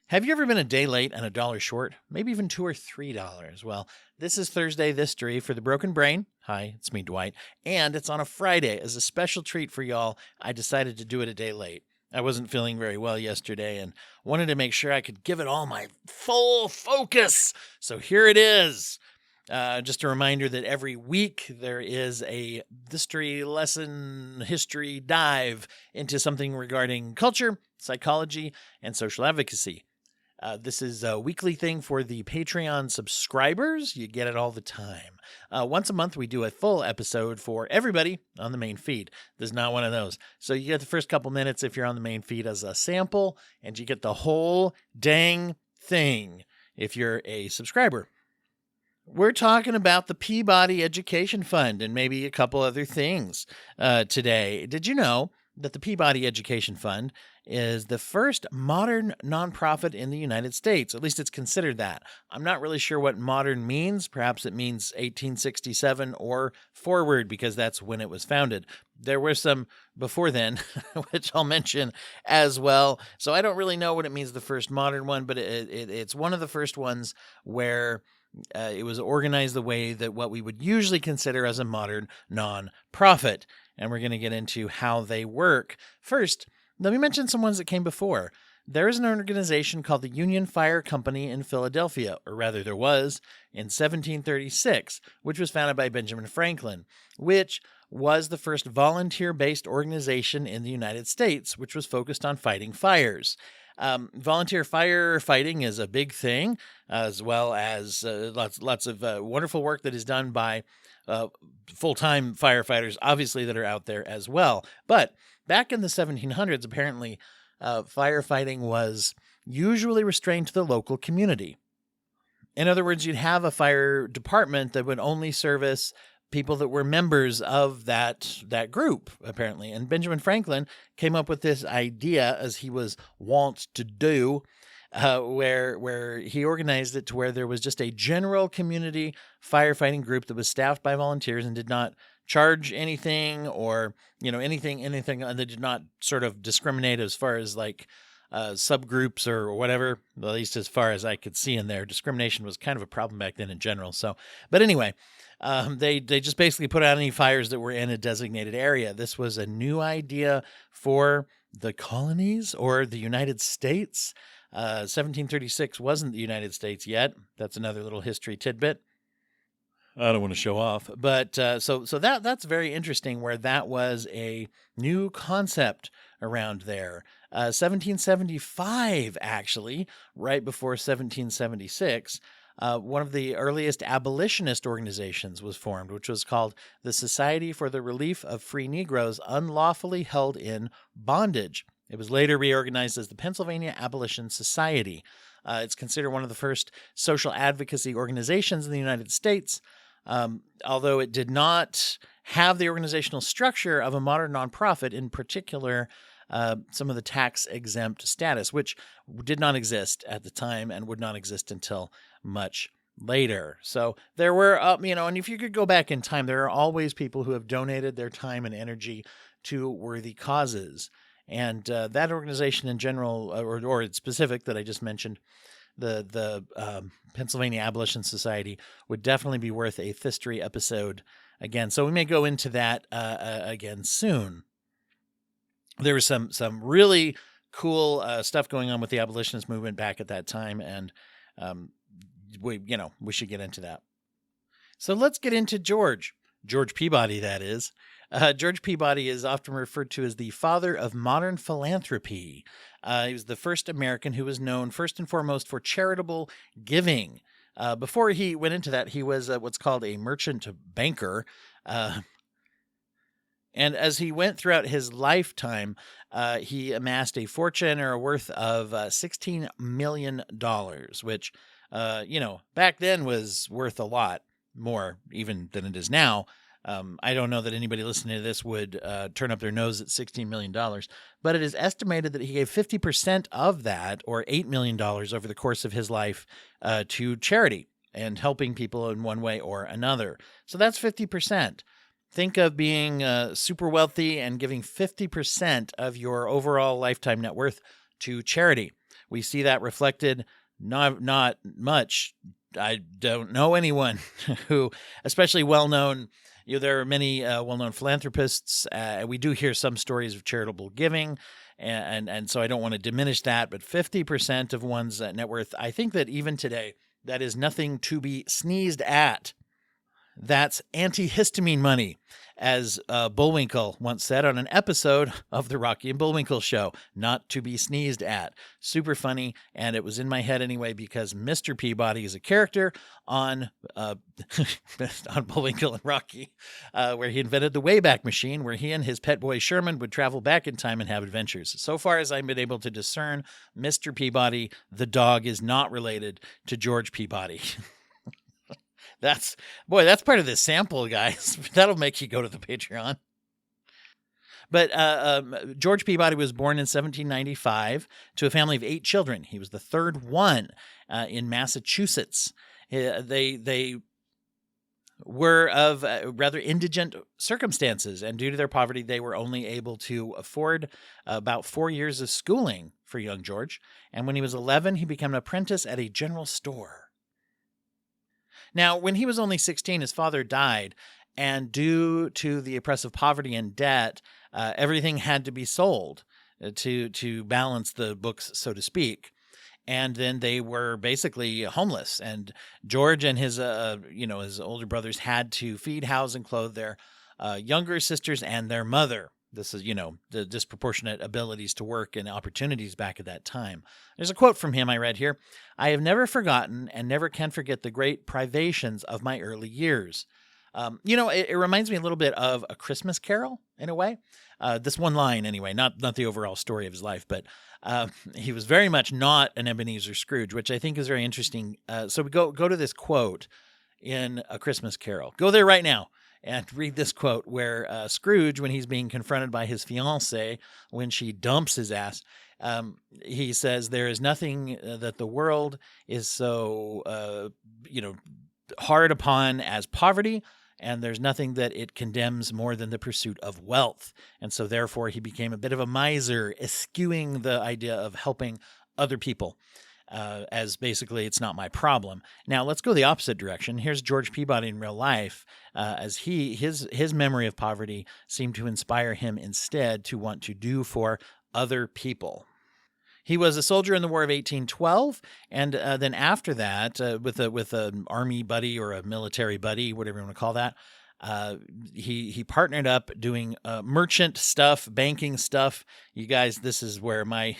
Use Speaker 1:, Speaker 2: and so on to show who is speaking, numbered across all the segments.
Speaker 1: Have you ever been a day late and a dollar short? Maybe even $2 or $3? Well, this is Thursday History for the Broken Brain. Hi, it's me, Dwight. And it's on a Friday. As a special treat for y'all, I decided to do it a day late. I wasn't feeling very well yesterday and wanted to make sure I could give it all my full focus. So here it is. Just a reminder that every week there is a history lesson, history dive into something regarding culture, psychology, and social advocacy. This is a weekly thing for the Patreon subscribers. You get it all the time. Once a month, we do a full episode for everybody on the main feed. There's not one of those. So you get the first couple minutes if you're on the main feed as a sample, and you get the whole dang thing if you're a subscriber. We're talking about the Peabody Education Fund and maybe a couple other things today. Did you know that the Peabody Education Fund is the first modern nonprofit in the United States? At least it's considered that. I'm not really sure what modern means. Perhaps it means 1867 or forward, because that's when it was founded. There were some before then, which I'll mention as well. So I don't really know what it means, the first modern one, but it's one of the first ones where it was organized the way that what we would usually consider as a modern nonprofit. And we're going to get into how they work. First, let me mention some ones that came before. There is an organization called the Union Fire Company in Philadelphia, or rather there was, in 1736, which was founded by Benjamin Franklin, which was the first volunteer-based organization in the United States, which was focused on fighting fires. Volunteer firefighting is a big thing, as well as lots of wonderful work that is done by full-time firefighters, obviously, that are out there as well. But back in the 1700s, apparently, firefighting was usually restrained to the local community. In other words, you'd have a fire department that would only service people that were members of that group, apparently. And Benjamin Franklin came up with this idea, as he was wont to do, where he organized it to where there was just a general community firefighting group that was staffed by volunteers and did not charge anything or, anything, and they did not sort of discriminate as far as like subgroups or whatever, at least as far as I could see in there. Discrimination was kind of a problem back then in general. So, but anyway, they just basically put out any fires that were in a designated area. This was a new idea for the colonies or the United States. 1736 wasn't the United States yet. That's another little history tidbit. I don't want to show off, but so that's very interesting, where that was a new concept around there. 1775, actually, right before 1776, one of the earliest abolitionist organizations was formed, which was called the Society for the Relief of Free Negroes Unlawfully Held in Bondage. It was later reorganized as the Pennsylvania Abolition Society. It's considered one of the first social advocacy organizations in the United States, although it did not have the organizational structure of a modern nonprofit, in particular, some of the tax-exempt status, which did not exist at the time and would not exist until much later. So there were, and if you could go back in time, there are always people who have donated their time and energy to worthy causes. And that organization in general, or in specific that I just mentioned, the Pennsylvania Abolition Society, would definitely be worth a history episode again. So we may go into that again soon. There was some really cool stuff going on with the abolitionist movement back at that time, and we should get into that. So let's get into George Peabody, that is. George Peabody is often referred to as the father of modern philanthropy. He was the first American who was known first and foremost for charitable giving. Before he went into that, he was what's called a merchant banker. And as he went throughout his lifetime, he amassed a fortune or a worth of $16 million, which, back then was worth a lot more even than it is now. I don't know that anybody listening to this would turn up their nose at $16 million, but it is estimated that he gave 50% of that, or $8 million over the course of his life, to charity and helping people in one way or another. So that's 50%. Think of being super wealthy and giving 50% of your overall lifetime net worth to charity. we see that reflected not much. I don't know anyone who, especially well-known, there are many well-known philanthropists. We do hear some stories of charitable giving, and so I don't want to diminish that, but 50% of one's net worth, I think that even today, that is nothing to be sneezed at. That's antihistamine money, as Bullwinkle once said on an episode of the Rocky and Bullwinkle Show. Not to be sneezed at. Super funny, and it was in my head anyway because Mr. Peabody is a character on on Bullwinkle and Rocky, where he invented the Wayback Machine, where he and his pet boy Sherman would travel back in time and have adventures. So far as I've been able to discern, Mr. Peabody, the dog, is not related to George Peabody. That's part of the sample, guys. That'll make you go to the Patreon. But George Peabody was born in 1795 to a family of 8 children. He was the third one in Massachusetts. They were of rather indigent circumstances, and due to their poverty, they were only able to afford about 4 years of schooling for young George. And when he was 11, he became an apprentice at a general store. Now, when he was only 16, his father died, and due to the oppressive poverty and debt, everything had to be sold to balance the books, so to speak. And then they were basically homeless. And George and his older brothers had to feed, house, and clothe their younger sisters and their mother. This is, the disproportionate abilities to work and opportunities back at that time. There's a quote from him I read here. "I have never forgotten and never can forget the great privations of my early years." It reminds me a little bit of A Christmas Carol in a way. This one line anyway, not the overall story of his life, but he was very much not an Ebenezer Scrooge, which I think is very interesting. So we go to this quote in A Christmas Carol. Go there right now and read this quote where Scrooge, when he's being confronted by his fiancée, when she dumps his ass, he says, "There is nothing that the world is so, hard upon as poverty, and there's nothing that it condemns more than the pursuit of wealth." And so therefore he became a bit of a miser, eschewing the idea of helping other people. As basically, it's not my problem. Now, let's go the opposite direction. Here's George Peabody in real life, as his memory of poverty seemed to inspire him instead to want to do for other people. He was a soldier in the War of 1812, and then after that, with an army buddy or a military buddy, whatever you want to call that, he partnered up doing merchant stuff, banking stuff. You guys, this is where I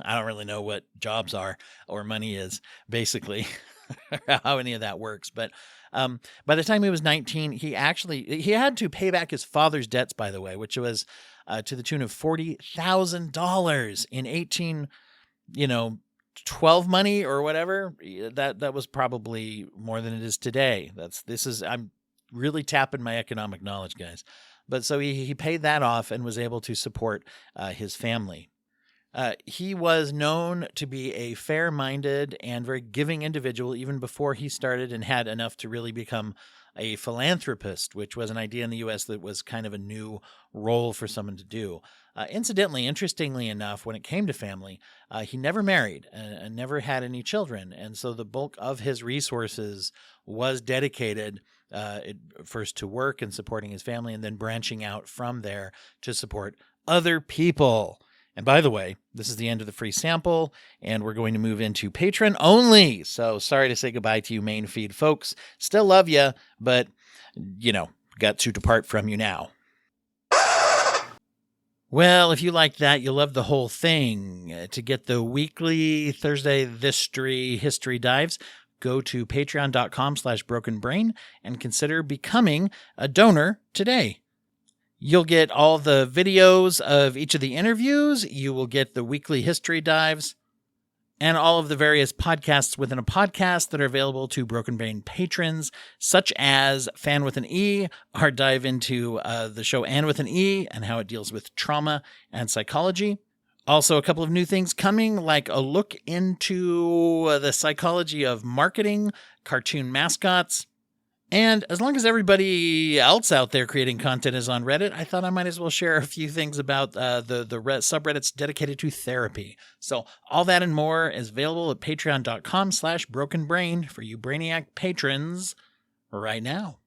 Speaker 1: don't really know what jobs are or money is, basically, how any of that works. But by the time he was 19, he had to pay back his father's debts, by the way, which was to the tune of $40,000 in 1812 money or whatever. That was probably more than it is today. I'm really tapping my economic knowledge, guys. But so he paid that off and was able to support his family. He was known to be a fair-minded and very giving individual even before he started and had enough to really become a philanthropist, which was an idea in the U.S. that was kind of a new role for someone to do. Incidentally, interestingly enough, when it came to family, he never married and never had any children. And so the bulk of his resources was dedicated first to work and supporting his family, and then branching out from there to support other people. And by the way, this is the end of the free sample, and we're going to move into Patreon only. So sorry to say goodbye to you main feed folks. Still love you, but, got to depart from you now. Well, if you like that, you'll love the whole thing. To get the weekly Thursday history dives, go to patreon.com/brokenbrain and consider becoming a donor today. You'll get all the videos of each of the interviews. You will get the weekly history dives and all of the various podcasts within a podcast that are available to Broken Brain patrons, such as Fan with an E, our dive into the show Anne with an E and how it deals with trauma and psychology. Also, a couple of new things coming, like a look into the psychology of marketing, cartoon mascots, And as long as everybody else out there creating content is on Reddit, I thought I might as well share a few things about the subreddits dedicated to therapy. So all that and more is available at patreon.com/brokenbrain for you Brainiac patrons right now.